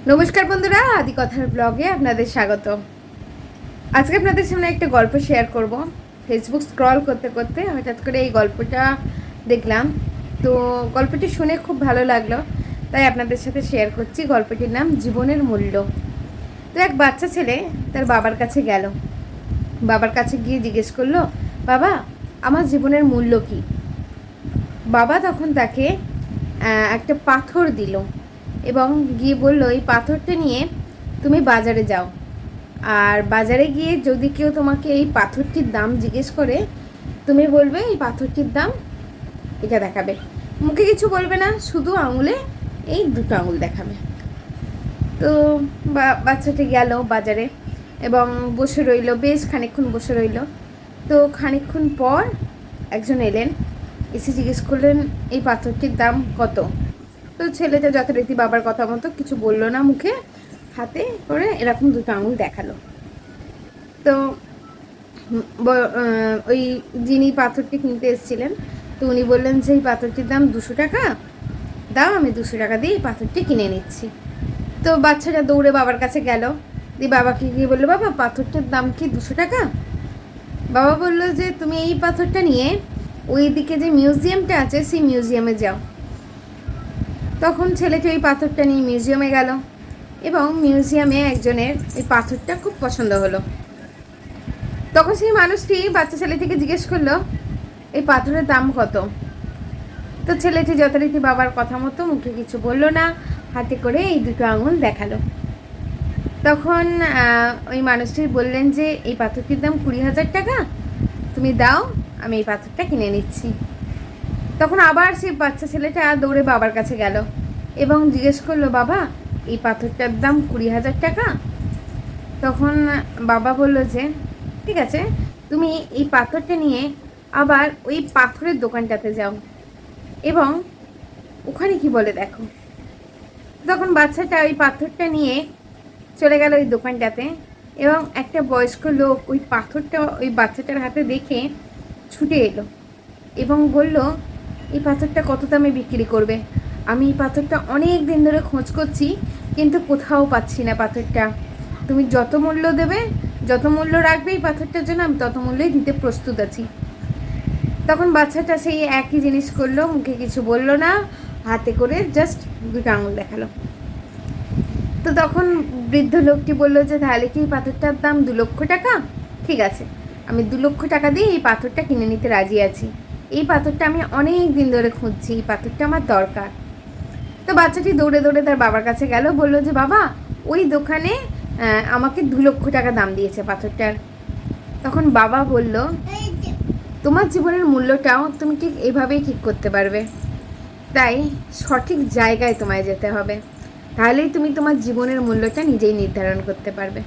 নমস্কার বন্ধুরা, আদি কথার ব্লগে আপনাদের স্বাগত। আজকে আপনাদের সামনে একটা গল্প শেয়ার করব। ফেসবুক স্ক্রল করতে করতে হঠাৎ করে এই গল্পটা দেখলাম, তো গল্পটি শুনে খুব ভালো লাগলো, তাই আপনাদের সাথে শেয়ার করছি। গল্পটির নাম জীবনের মূল্য। তো এক বাচ্চা ছেলে তার বাবার কাছে গেল। বাবার কাছে গিয়ে জিজ্ঞেস করলো, বাবা, আমার জীবনের মূল্য কী? বাবা তখন তাকে একটা পাথর দিল এবং গিয়ে বলল, এই পাথরটা নিয়ে তুমি বাজারে যাও, আর বাজারে গিয়ে যদি কেউ তোমাকে এই পাথরটির দাম জিজ্ঞেস করে, তুমি বলবে এই পাথরটির দাম এটা দেখাবে, মুখে কিছু বলবে না, শুধু আঙুলে এই দুটো আঙুল দেখাবে। তো বাচ্চাটি গেল বাজারে এবং বসে রইল, বেশ খানিকক্ষণ বসে রইল। তো খানিকক্ষণ পর একজন এলেন, এসে জিজ্ঞেস করলেন এই পাথরটির দাম কত। তো ছেলেটা যথারীতি বাবার কথা মতো কিছু বললো না, মুখে হাতে করে এরকম দুটো আঙুল দেখালো। তো ওই যিনি পাথরটি কিনতে এসেছিলেন, তো উনি বললেন যে এই পাথরটির দাম 200 টাকা, দাও আমি 200 টাকা দিয়ে এই পাথরটি কিনে নিচ্ছি। তো বাচ্চাটা দৌড়ে বাবার কাছে গেল, দিয়ে বাবাকে গিয়ে বললো, বাবা, পাথরটার দাম কি 200 টাকা? বাবা বললো যে তুমি এই পাথরটা নিয়ে ওই দিকে যে মিউজিয়ামটা আছে সেই মিউজিয়ামে যাও। তখন ছেলেটি ওই পাথরটা নিয়ে মিউজিয়ামে গেল এবং মিউজিয়ামে একজনের ওই পাথরটা খুব পছন্দ হলো। তখন সেই মানুষটি বাচ্চা ছেলেটিকে জিজ্ঞেস করলো, এই পাথরের দাম কত? তো ছেলেটি যথারীতি বাবার কথা মতো মুখে কিছু বলল না, হাতে করে এই দুটো আঙুল দেখালো। তখন ওই মানুষটি বললেন যে এই পাথরটির দাম 20,000 টাকা, তুমি দাও আমি এই পাথরটা কিনে নিচ্ছি। তখন আবার সেই বাচ্চা ছেলেটা দৌড়ে বাবার কাছে গেল এবং জিজ্ঞেস করলো, বাবা, এই পাথরটার দাম 20,000 টাকা। তখন বাবা বলল যে ঠিক আছে, তুমি এই পাথরটা নিয়ে আবার ওই পাথরের দোকানটাতে যাও এবং ওখানে কি বলে দেখো। তখন বাচ্চাটা ওই পাথরটা নিয়ে চলে গেল ওই দোকানটাতে এবং একটা বয়স্ক লোক ওই পাথরটা ওই বাচ্চাটার হাতে দেখে ছুটে এলো এবং বলল, এই পাথরটা কত দামে বিক্রি করবে? আমি এই পাথরটা অনেক দিন ধরে খোঁজ করছি, কিন্তু কোথাও পাচ্ছি না পাথরটা। তুমি যত মূল্য দেবে, যত মূল্য রাখবে এই পাথরটার জন্য, আমি তত মূল্যই দিতে প্রস্তুত আছি। তখন বাচ্চাটা সেই একই জিনিস করলো, মুখে কিছু বললো না, হাতে করে জাস্ট দুটো আঙুল দেখালো। তো তখন বৃদ্ধ লোকটি বললো যে তাহলে কি এই পাথরটার দাম 2 লক্ষ টাকা? ঠিক আছে, আমি 2 লক্ষ টাকা দিয়ে এই পাথরটা কিনে নিতে রাজি আছি। এই পাথরটা আমি অনেক দিন ধরে খুঁজছি, এই পাথরটা আমার দরকার। তো বাচ্চাটি দৌড়ে দৌড়ে তার বাবার কাছে গেল, বলল যে বাবা, ওই দোকানে আমাকে 2 লক্ষ টাকা দাম দিয়েছে পাথরটার। তখন বাবা বলল, তোমার জীবনের মূল্যটাও তুমি ঠিক এভাবেই ঠিক করতে পারবে, তাই সঠিক জায়গায় তোমায় যেতে হবে, তাহলেই তুমি তোমার জীবনের মূল্যটা নিজেই নির্ধারণ করতে পারবে।